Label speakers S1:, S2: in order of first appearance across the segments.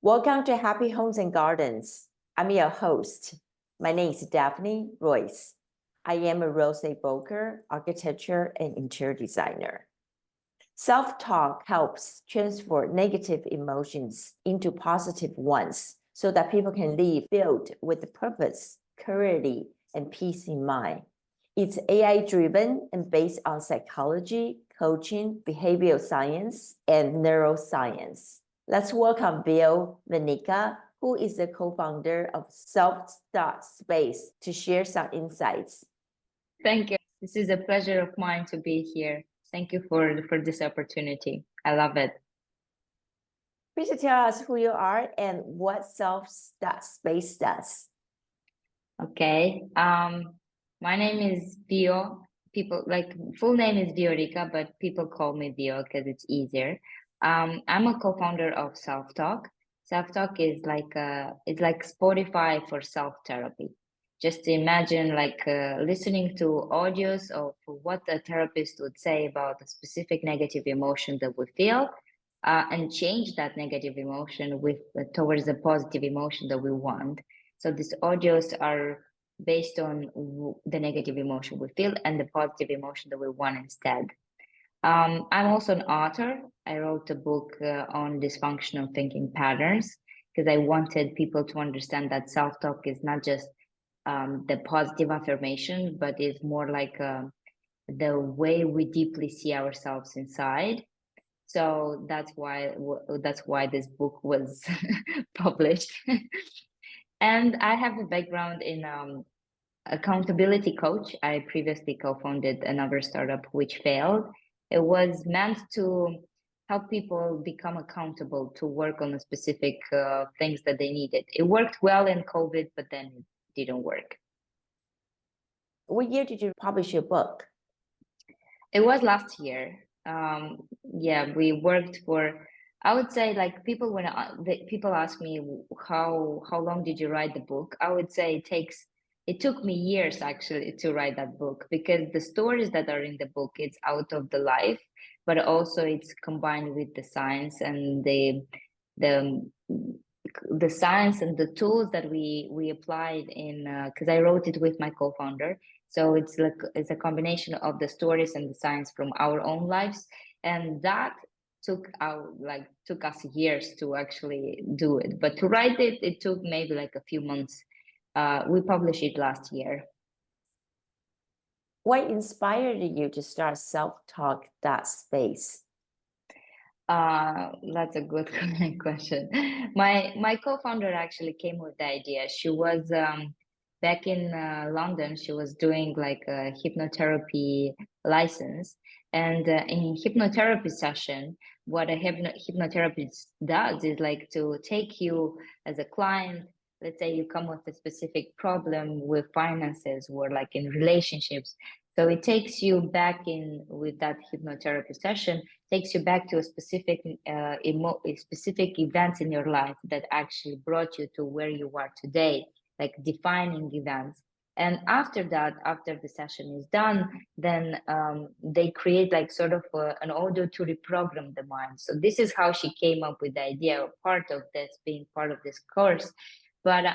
S1: Welcome to Happy Homes and Gardens. I'm your host. My name is Daphne Royce. I am a real estate broker, architecture, and interior designer. Self-talk helps transfer negative emotions into positive ones so that people can live filled with purpose, clarity, and peace in mind. It's AI-driven and based on psychology, coaching, behavioral science, and neuroscience. Let's welcome Viorica Vanica, who is the co-founder of Selftalk.space, to share some insights.
S2: Thank you. This is a pleasure of mine to be here. Thank you for this opportunity. I love it.
S1: Please tell us who you are and what Selftalk.space does.
S2: Okay. My name is Vio. People full name is Viorica, but people call me Vio because it's easier. I'm a co-founder of Selftalk. Selftalk is it's like Spotify for self-therapy. Just imagine listening to audios of what a therapist would say about a specific negative emotion that we feel, and change that negative emotion towards a positive emotion that we want. So these audios are based on the negative emotion we feel and the positive emotion that we want instead. I'm also an author. I wrote a book on dysfunctional thinking patterns because I wanted people to understand that self-talk is not just the positive affirmation, but it's more like the way we deeply see ourselves inside. So that's why this book was published. And I have a background in accountability coach. I previously co-founded another startup which failed. It was meant to help people become accountable to work on the specific things that they needed. It worked well in COVID, but then it didn't work.
S1: What year did you publish your book?
S2: It was last year. Yeah, we worked for, I would say, like people people ask me how long did you write the book? I would say it took me years actually to write that book, because the stories that are in the book, it's out of the life, but also it's combined with the science and the science and the tools that we applied in, because I wrote it with my co-founder. So it's a combination of the stories and the science from our own lives, and that took us years to actually do it. But to write it, it took maybe like a few months. We published it last year.
S1: What inspired you to start Selftalk.space?
S2: That's a good question. My co-founder actually came with the idea. She was back in London. She was doing like a hypnotherapy license, and in hypnotherapy session, what a hypnotherapist does is like to take you as a client. Let's say you come with a specific problem with finances or like in relationships. So it takes you back in with that hypnotherapy session, takes you back to a specific specific events in your life that actually brought you to where you are today, like defining events. And after that, after the session is done, then they create like sort of an audio to reprogram the mind. So this is how she came up with the idea of part of this being part of this course. But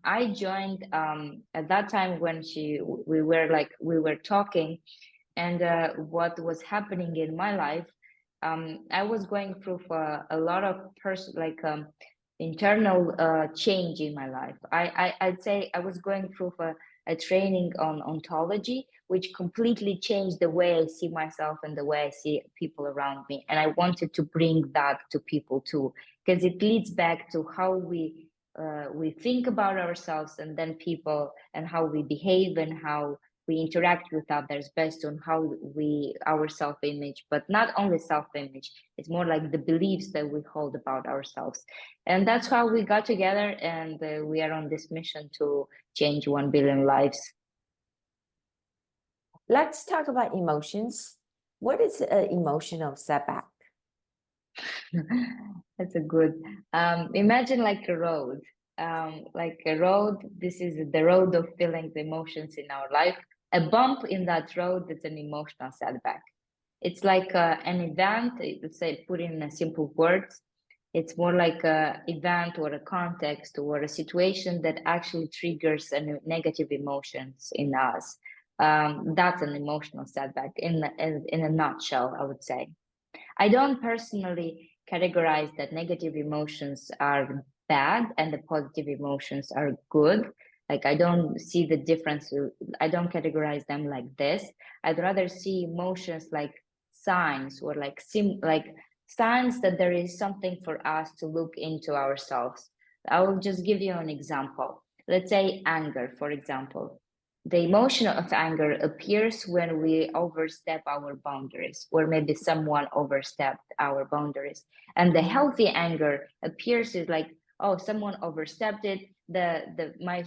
S2: I joined at that time when we were talking, and what was happening in my life. I was going through a lot of internal change in my life. I'd say I was going through a training on ontology, which completely changed the way I see myself and the way I see people around me. And I wanted to bring that to people too, because it leads back to how we think about ourselves and then people, and how we behave and how we interact with others based on how our self-image, but not only self-image, it's more like the beliefs that we hold about ourselves. And that's how we got together, and we are on this mission to change 1 billion lives.
S1: Let's talk about emotions. What is an emotional setback?
S2: That's a good, imagine like a road. This is the road of feelings, emotions in our life. A bump in that road, that's an emotional setback. It's like an event, let's say, put in a simple words. It's more like a event or a context or a situation that actually triggers a negative emotions in us. That's an emotional setback in a nutshell, I would say. I don't personally categorize that negative emotions are bad and the positive emotions are good. Like, I don't see the difference. I don't categorize them like this. I'd rather see emotions like signs, or like signs that there is something for us to look into ourselves. I will just give you an example. Let's say anger, for example. The emotion of anger appears when we overstep our boundaries, or maybe someone overstepped our boundaries. And the healthy anger appears is like, oh, someone overstepped it. My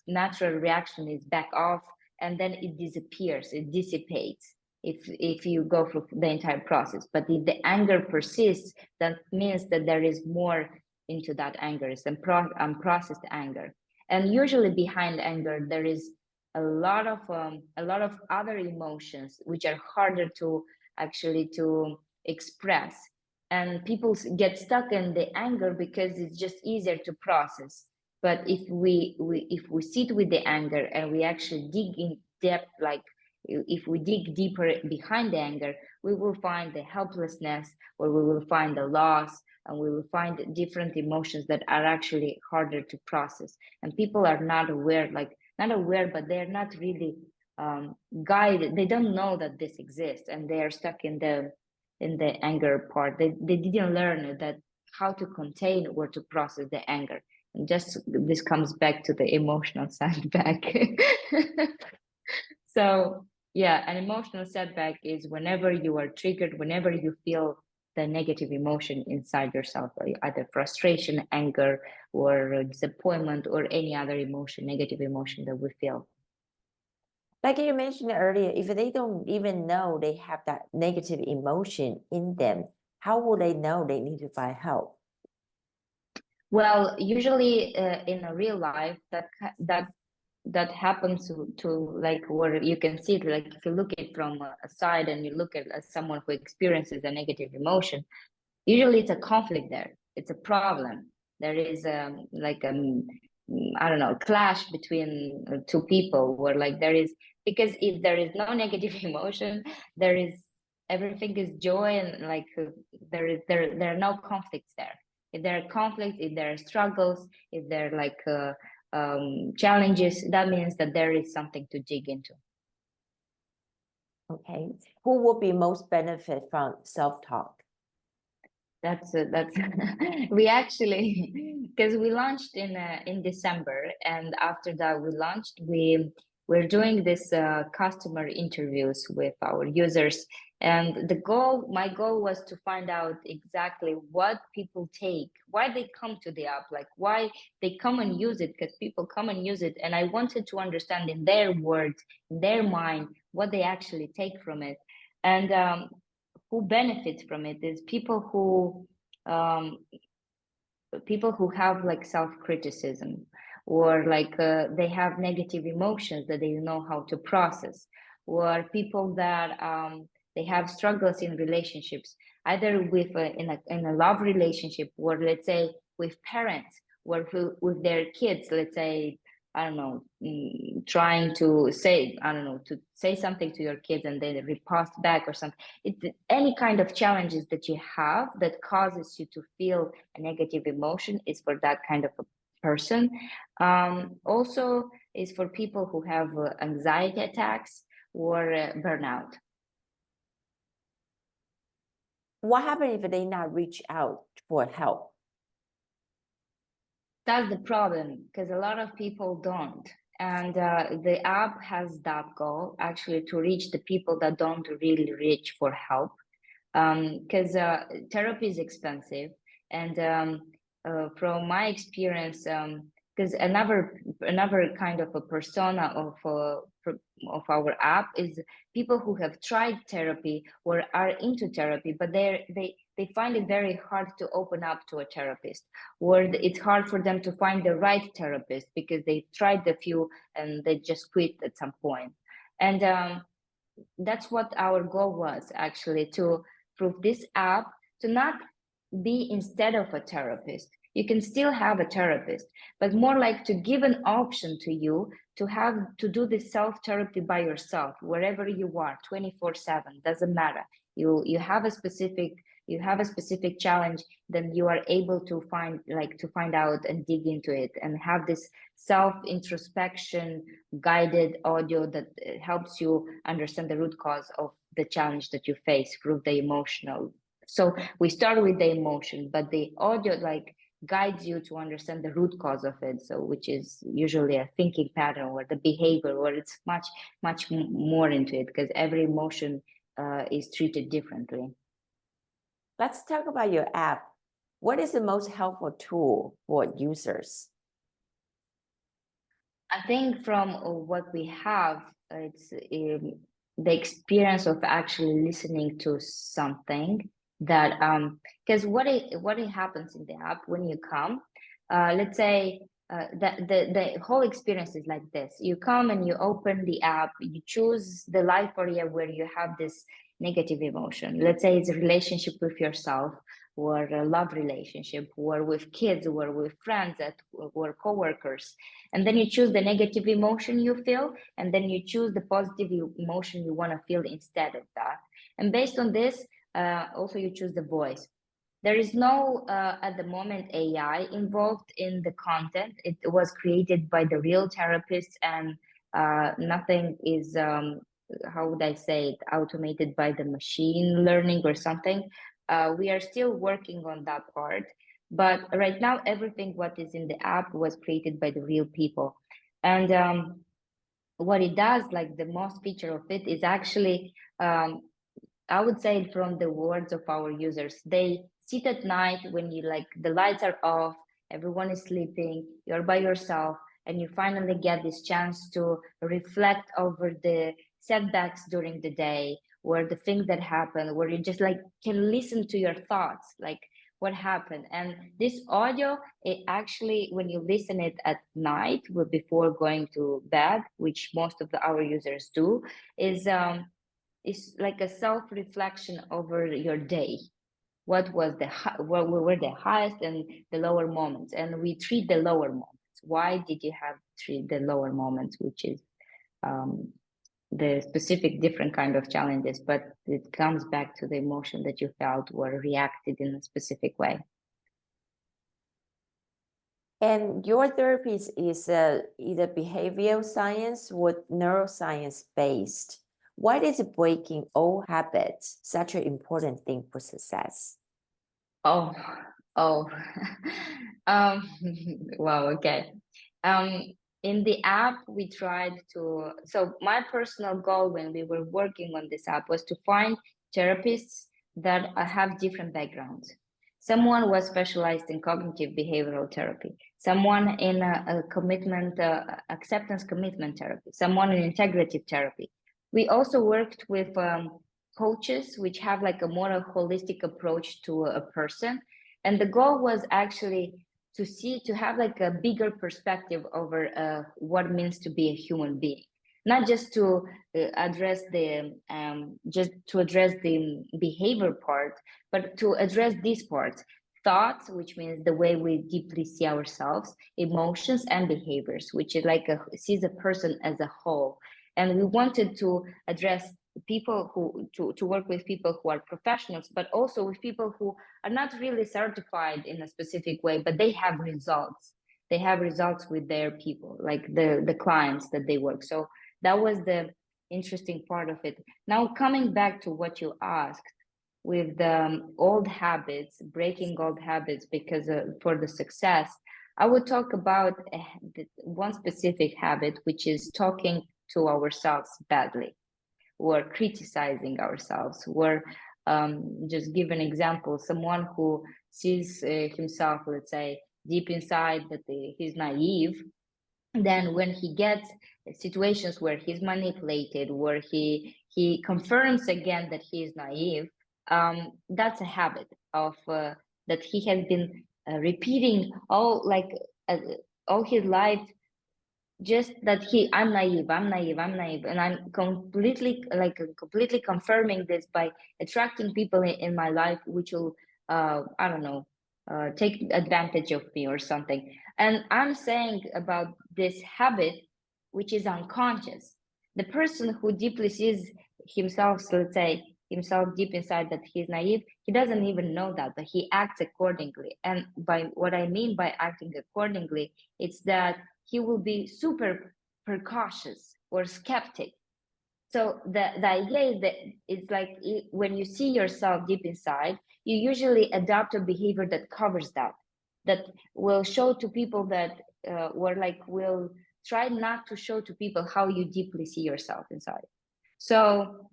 S2: natural reaction is back off, and then it disappears, it dissipates. If you go through the entire process, but if the anger persists, that means that there is more into that anger. It's unprocessed anger, and usually behind anger there is a lot of other emotions which are harder to actually to express, and people get stuck in the anger because it's just easier to process. But if we sit with the anger and we actually dig in depth, like if we dig deeper behind the anger, we will find the helplessness, or we will find the loss, and we will find different emotions that are actually harder to process, and people are not aware, like not aware, but they're not really guided. They don't know that this exists, and they are stuck in the anger part. They didn't learn that how to contain or to process the anger. And just this comes back to the emotional setback. So yeah, an emotional setback is whenever you are triggered, whenever you feel the negative emotion inside yourself, either frustration, anger, or disappointment, or any other emotion, negative emotion that we feel.
S1: Like you mentioned earlier, if they don't even know they have that negative emotion in them, how will they know they need to find help?
S2: Well, usually in a real life, that happens to like where you can see it, like if you look at it from a side and you look at someone who experiences a negative emotion, usually it's a conflict there. It's a problem. There is I don't know, clash between two people, where like there is, because if there is no negative emotion, there is, everything is joy, and like there are no conflicts there. If there are conflicts, if there are struggles, if there are like challenges, that means that there is something to dig into.
S1: Okay. Who will be most benefit from self-talk?
S2: That's we actually, because we launched in December, and after that we launched, we're doing this customer interviews with our users, and my goal was to find out exactly what people take, why they come to the app, like why they come and use it, because people come and use it, and I wanted to understand in their words, in their mind, what they actually take from it. And who benefits from it is um, people who have like self-criticism, or like they have negative emotions that they know how to process, or people that they have struggles in relationships, either with in a love relationship, or let's say with parents, or with their kids, let's say, I don't know, trying to say, I don't know, to say something to your kids and then riposte back or something. It's any kind of challenges that you have that causes you to feel a negative emotion is for that kind of a person. Also is for people who have anxiety attacks or burnout.
S1: What happens if they not reach out for help?
S2: That's the problem, because a lot of people don't. And the app has that goal, actually, to reach the people that don't really reach for help. Because therapy is expensive. And from my experience, because another kind of a persona of our app is people who have tried therapy or are into therapy, but they find it very hard to open up to a therapist, or it's hard for them to find the right therapist because they tried a few and they just quit at some point. And that's what our goal was, actually, to prove this app to not be instead of a therapist. You can still have a therapist, but more like to give an option to you to have to do this self-therapy by yourself, wherever you are, 24/7, doesn't matter. You have a specific challenge, then you are able to find out and dig into it and have this self introspection guided audio that helps you understand the root cause of the challenge that you face through the emotional. So we start with the emotion, but the audio guides you to understand the root cause of it, so which is usually a thinking pattern or the behavior, or it's much more into it, because every emotion is treated differently.
S1: Let's talk about your app. What is the most helpful tool for users?
S2: I think from what we have, it's the experience of actually listening to something that because what it happens in the app when you come, let's say that the whole experience is like this. You come and you open the app, you choose the life area where you have this negative emotion. Let's say it's a relationship with yourself, or a love relationship, or with kids, or with friends, or coworkers. And then you choose the negative emotion you feel, and then you choose the positive emotion you want to feel instead of that. And based on this, also you choose the voice. There is no, at the moment, AI involved in the content. It was created by the real therapists, and nothing is, how would I say it, automated by the machine learning or something. We are still working on that part. But right now, everything what is in the app was created by the real people. And what it does, like the most feature of it, is actually I would say, from the words of our users, they sit at night when you the lights are off, everyone is sleeping, you're by yourself, and you finally get this chance to reflect over the setbacks during the day, or the things that happen, where you just can listen to your thoughts, like what happened. And this audio, it actually, when you listen it at night before going to bed, which most of our users do, is like a self-reflection over your day. What was what were the highest and the lower moments? And we treat the lower moments. Why did you have treat the lower moments, which is the specific different kind of challenges, but it comes back to the emotion that you felt or reacted in a specific way.
S1: And your therapy is either behavioral science or neuroscience based. Why is breaking old habits such an important thing for success?
S2: Oh, um, wow, okay. In the app, we tried to, so my personal goal when we were working on this app was to find therapists that have different backgrounds. Someone was specialized in cognitive behavioral therapy, someone in a commitment, acceptance commitment therapy, someone in integrative therapy. We also worked with coaches, which have a more holistic approach to a person. And the goal was actually to have a bigger perspective over what it means to be a human being, not just to address the behavior part, but to address these parts: thoughts, which means the way we deeply see ourselves; emotions; and behaviors, which is sees a person as a whole. And we wanted to address people who to work with people who are professionals, but also with people who are not really certified in a specific way, but they have results. They have results with their people, like the clients that they work. So that was the interesting part of it. Now, coming back to what you asked with the old habits, breaking old habits because for the success, I would talk about one specific habit, which is talking to ourselves badly, or criticizing ourselves, or just give an example: someone who sees himself, let's say, deep inside that he's naive, then when he gets situations where he's manipulated, where he confirms again that he is naive, that's a habit of that he has been repeating all his life, just that I'm naive, and I'm completely confirming this by attracting people in my life which will I don't know, take advantage of me or something. And I'm saying about this habit, which is unconscious. The person who deeply sees himself, so let's say himself deep inside that he's naive, he doesn't even know that, but he acts accordingly. And by what I mean by acting accordingly, it's that he will be super precautious or skeptic. So the idea is that it's like when you see yourself deep inside, you usually adopt a behavior that covers that, that will show to people that, or like will try not to show to people how you deeply see yourself inside. So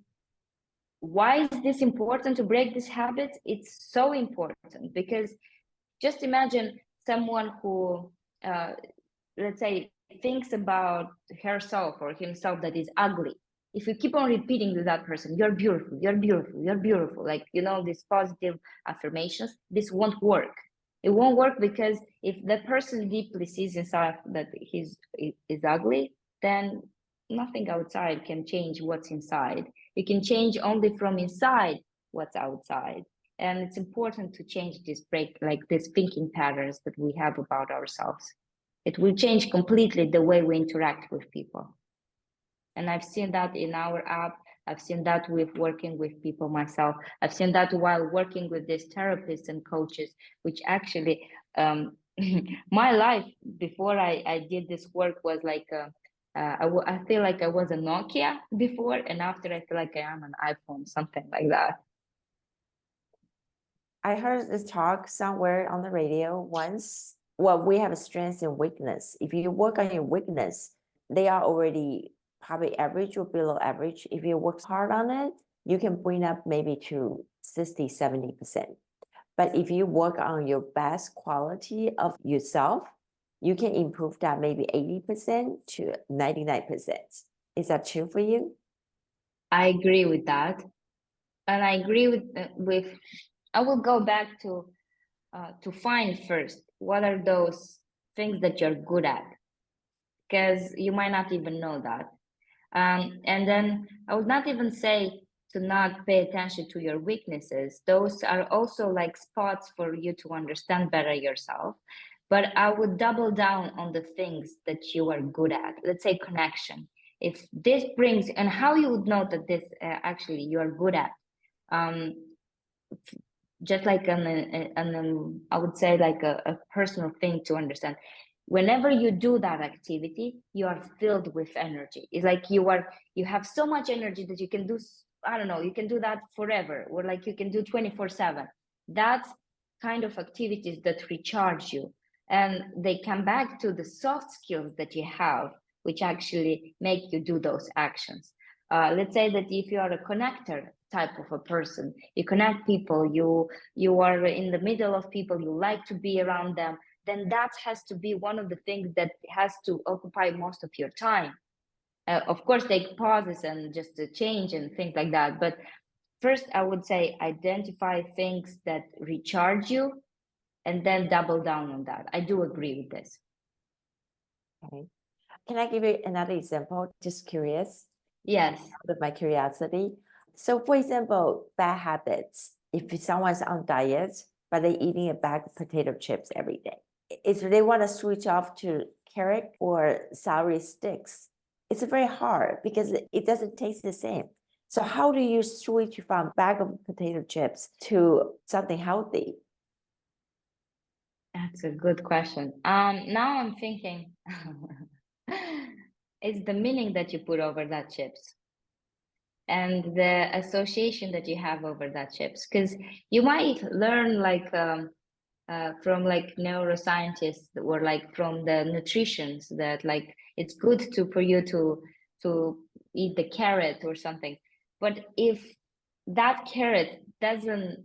S2: why is this important to break this habit? It's so important because just imagine someone who, let's say, thinks about herself or himself that is ugly. If you keep on repeating to that person, you're beautiful, you're beautiful, you're beautiful, like, you know, these positive affirmations, this won't work. It won't work because if the person deeply sees inside that is ugly, then nothing outside can change what's inside. You can change only from inside what's outside. And it's important to change this break, like these thinking patterns that we have about ourselves. It will change completely the way we interact with people. And I've seen that in our app. I've seen that with working with people myself. I've seen that while working with these therapists and coaches, which actually, my life before I did this work was like, I feel like I was a Nokia before, and after I feel like I am an iPhone, something like that.
S1: I heard this talk somewhere on the radio once. Well, we have a strength and weakness. If you work on your weakness, they are already probably average or below average. If you work hard on it, you can bring up maybe to 60, 70%. But if you work on your best quality of yourself, you can improve that maybe 80% to 99%. Is that true for you?
S2: I agree with that. And I agree with I will go back to find first what are those things that you're good at, because you might not even know that. And then I would not even say to not pay attention to your weaknesses. Those are also like spots for you to understand better yourself. But I would double down on the things that you are good at. Let's say connection. If this brings, and how you would know that this actually you are good at. Um, just like I would say like a personal thing to understand. Whenever you do that activity, you are filled with energy. It's like you have so much energy that you can do, I don't know, you can do that forever, or like you can do 24/7. That's kind of activities that recharge you, and they come back to the soft skills that you have, which actually make you do those actions. Let's say that if you are a connector type of a person, you connect people, you are in the middle of people, you like to be around them, then that has to be one of the things that has to occupy most of your time. Of course, take pauses and just to change and things like that. But first, I would say identify things that recharge you and then double down on that. I do agree with this.
S1: Okay. Can I give you another example? Just curious.
S2: Yes.
S1: With my curiosity. So for example, bad habits. If someone's on diet, but they're eating a bag of potato chips every day, if they want to switch off to carrot or celery sticks, it's very hard because it doesn't taste the same. So how do you switch from bag of potato chips to something healthy?
S2: That's a good question. Now I'm thinking, it's the meaning that you put over that chips and the association that you have over that chips, because you might learn like from like neuroscientists or like from the nutritions that like it's good to for you to eat the carrot or something, but if that carrot doesn't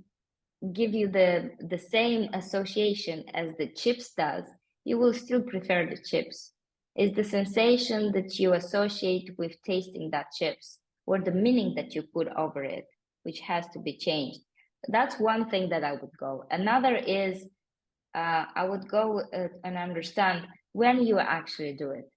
S2: give you the same association as the chips does, you will still prefer the chips. It's the sensation that you associate with tasting that chips or the meaning that you put over it, which has to be changed. That's one thing that I would go. Another is I would go and understand when you actually do it.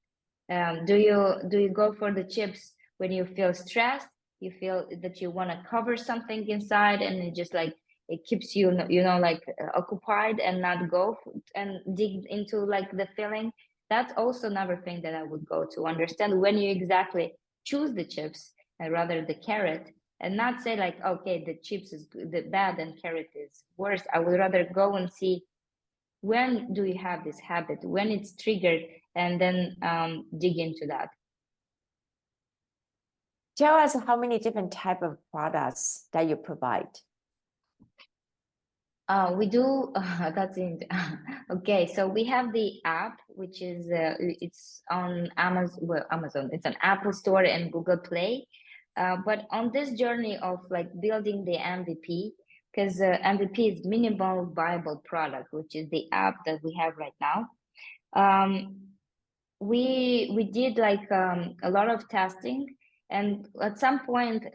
S2: Do you go for the chips when you feel stressed? You feel that you want to cover something inside, and it just like it keeps you, like occupied and not go and dig into like the filling. That's also another thing that I would go to understand when you exactly choose the chips and rather the carrot, and not say like, okay, the chips is the bad and carrot is worse. I would rather go and see when do you have this habit, when it's triggered, and then dig into that.
S1: Tell us how many different type of products that you provide.
S2: We do, that's it. Okay, so we have the app, which is, it's on Amazon, it's an Apple Store and Google Play. But on this journey of like building the MVP, because MVP is minimal viable product, which is the app that we have right now. We did like a lot of testing, and at some point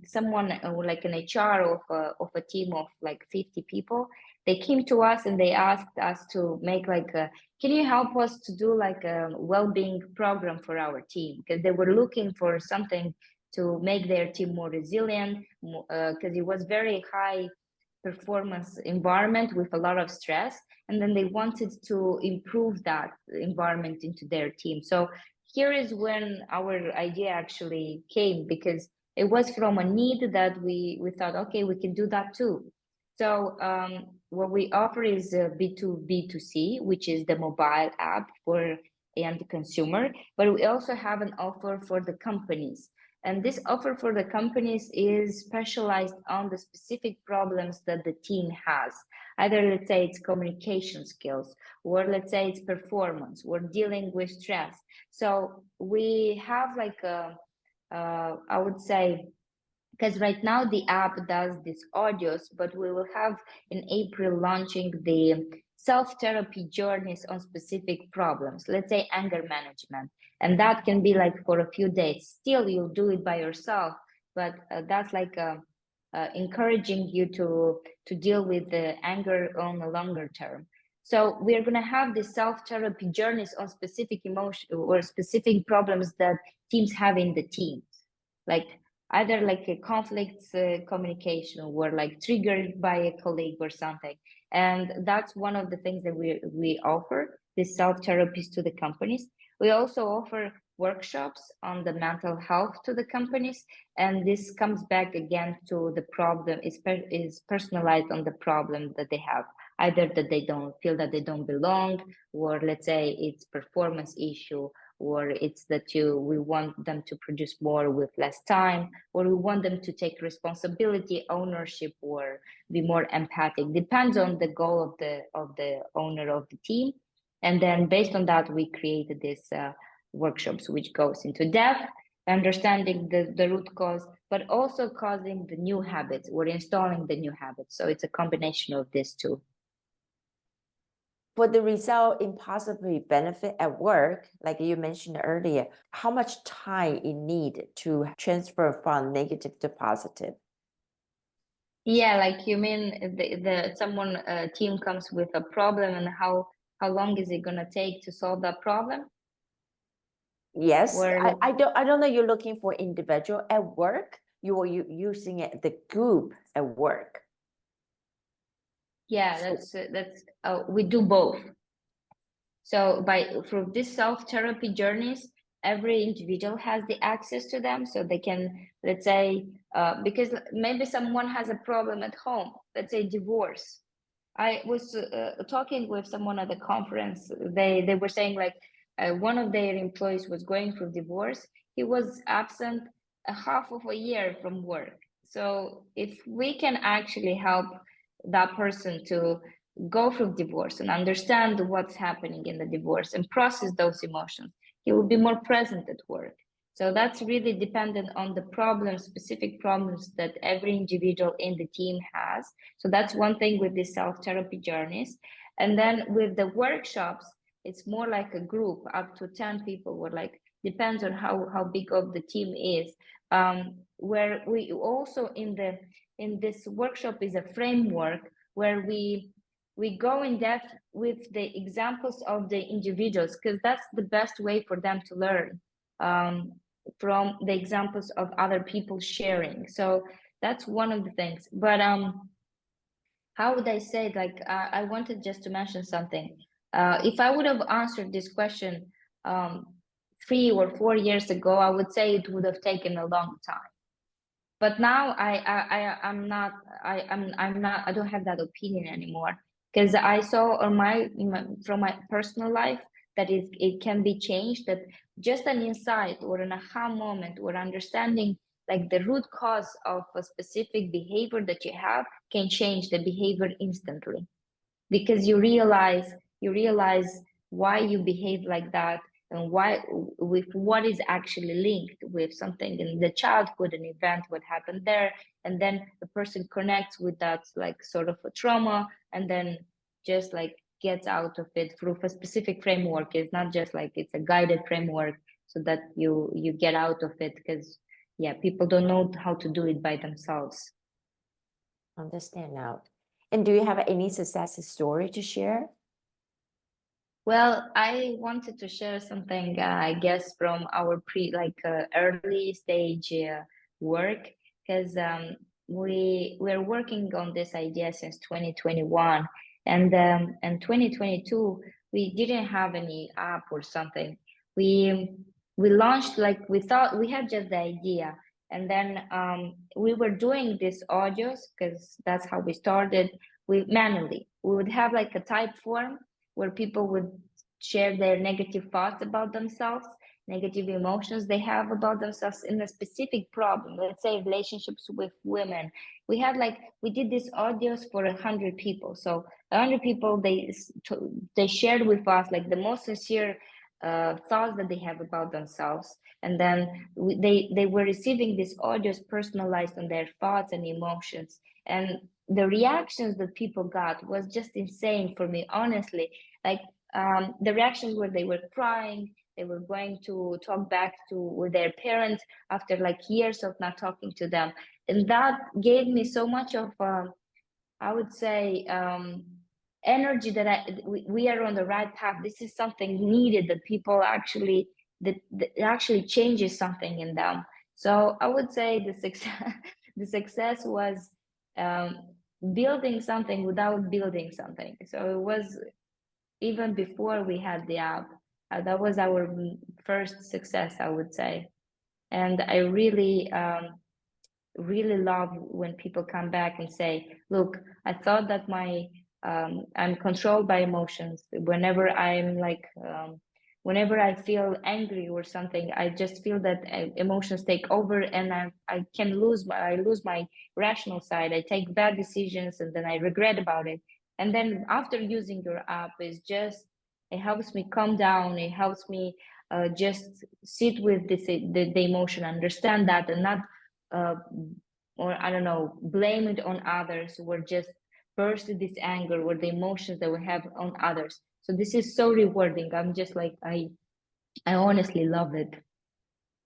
S2: someone like an HR of a team of like 50 people, they came to us and they asked us to make like can you help us to do like a well-being program for our team, because they were looking for something to make their team more resilient, because it was very high performance environment with a lot of stress, and then they wanted to improve that environment into their team. So here is when our idea actually came, because it was from a need that we thought, okay, we can do that too. So what we offer is B2B2C, which is the mobile app for end consumer, but we also have an offer for the companies. And this offer for the companies is specialized on the specific problems that the team has. Either let's say it's communication skills, or let's say it's performance, or dealing with stress. So we have like I would say, because right now the app does these audios, but we will have in April launching the self-therapy journeys on specific problems, let's say anger management. And that can be like for a few days. Still, you'll do it by yourself, but that's like encouraging you to deal with the anger on a longer term. So we're going to have the self-therapy journeys on specific emotion or specific problems that teams have in the team, like either like a conflicts communication, or like triggered by a colleague or something. And that's one of the things that we offer, these self-therapies to the companies. We also offer workshops on the mental health to the companies, and this comes back again to the problem is personalized on the problem that they have, either that they don't feel that they don't belong, or let's say it's performance issue, or it's that we want them to produce more with less time, or we want them to take responsibility, ownership, or be more empathic. Depends on the goal of the owner of the team. And then based on that, we created these workshops, which goes into depth, understanding the root cause, but also causing the new habits or installing the new habits. So it's a combination of these two.
S1: For the result in possibly benefit at work, like you mentioned earlier, how much time you need to transfer from negative to positive?
S2: Yeah, like you mean the someone team comes with a problem, and how long is it gonna take to solve that problem?
S1: Yes,
S2: Or
S1: I don't know. You're looking for individual at work. You are using it the group at work.
S2: yeah, that's we do both. So through these self-therapy journeys, every individual has the access to them, so they can, let's say, because maybe someone has a problem at home, let's say divorce. I was talking with someone at the conference. They were saying like one of their employees was going through divorce. He was absent a half of a year from work. So if we can actually help that person to go through divorce and understand what's happening in the divorce and process those emotions, he will be more present at work. So that's really dependent on the problems, specific problems that every individual in the team has. So that's one thing with the self-therapy journeys. And then with the workshops, it's more like a group up to 10 people, or like depends on how big of the team is. Where we also in this workshop is a framework where we go in depth with the examples of the individuals, because that's the best way for them to learn from the examples of other people sharing. So that's one of the things. But how would I say it? Like, I wanted just to mention something. If I would have answered this question 3 or 4 years ago, I would say it would have taken a long time. But now I'm not, I don't have that opinion anymore, because I saw on from my personal life that it can be changed, that just an insight or an aha moment or understanding like the root cause of a specific behavior that you have can change the behavior instantly, because you realize why you behave like that, and why, with what is actually linked with something in the childhood, an event, what happened there, and then the person connects with that like sort of a trauma, and then just like gets out of it through a specific framework. It's not just like it's a guided framework, so that you get out of it, because yeah, people don't know how to do it by themselves.
S1: Understand now. And do you have any success story to share?
S2: Well, I wanted to share something, I guess, from our early stage work, because we're working on this idea since 2021, and 2022 we didn't have any app or something. We we launched, like, we thought we had just the idea, and then we were doing these audios, because that's how we started. We manually, we would have like a type form where people would share their negative thoughts about themselves, negative emotions they have about themselves in a specific problem. Let's say relationships with women. We did these audios for 100 people. So 100 people, they shared with us like the most sincere thoughts that they have about themselves, and then they were receiving these audios personalized on their thoughts and emotions, and the reactions that people got was just insane for me, honestly. Like, the reactions were, they were crying, they were going to talk back to with their parents after like years of not talking to them, and that gave me so much of I would say energy that we are on the right path. This is something needed, that people actually, that actually changes something in them. So I would say the success the success was um, building something without building something. So it was even before we had the app. That was our first success, I would say. And I really love when people come back and say, look, I thought that I'm controlled by emotions. Whenever I feel angry or something, I just feel that emotions take over, and I lose my rational side. I take bad decisions, and then I regret about it. And then after using your app, it helps me calm down. It helps me just sit with the emotion, understand that, and not uh, or I don't know, blame it on others, or just burst this anger or the emotions that we have on others. So this is so rewarding. I'm just like, I honestly love it.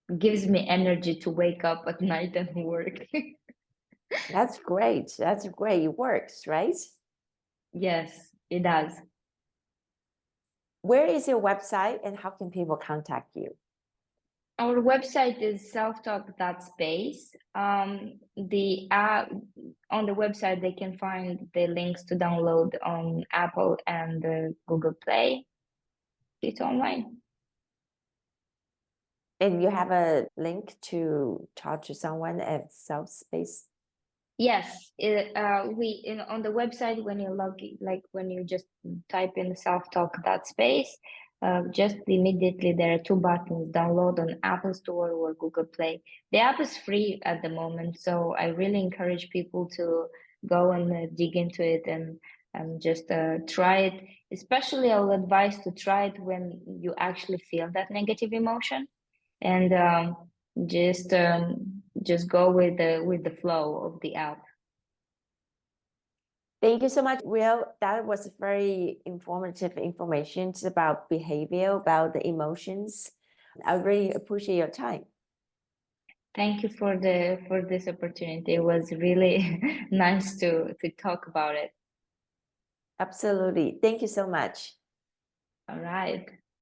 S2: It gives me energy to wake up at night and work.
S1: That's great. That's great. It works, right?
S2: Yes, it does.
S1: Where is your website and how can people contact you?
S2: Our website is Selftalk.space. The app on the website, they can find the links to download on Apple and Google Play. It's online.
S1: And you have a link to talk to someone at Self.space?
S2: Yes, on the website, when you when you just type in Selftalk.space, just immediately there are two buttons: download on Apple Store or Google Play. The app is free at the moment, so I really encourage people to go and dig into it, and just try it. Especially, I'll advise to try it when you actually feel that negative emotion, and just just go with the flow of the app.
S1: Thank you so much, Will. That was very informative information about behavior, about the emotions. I really appreciate your time.
S2: Thank you for this opportunity. It was really nice to talk about it.
S1: Absolutely. Thank you so much.
S2: All right.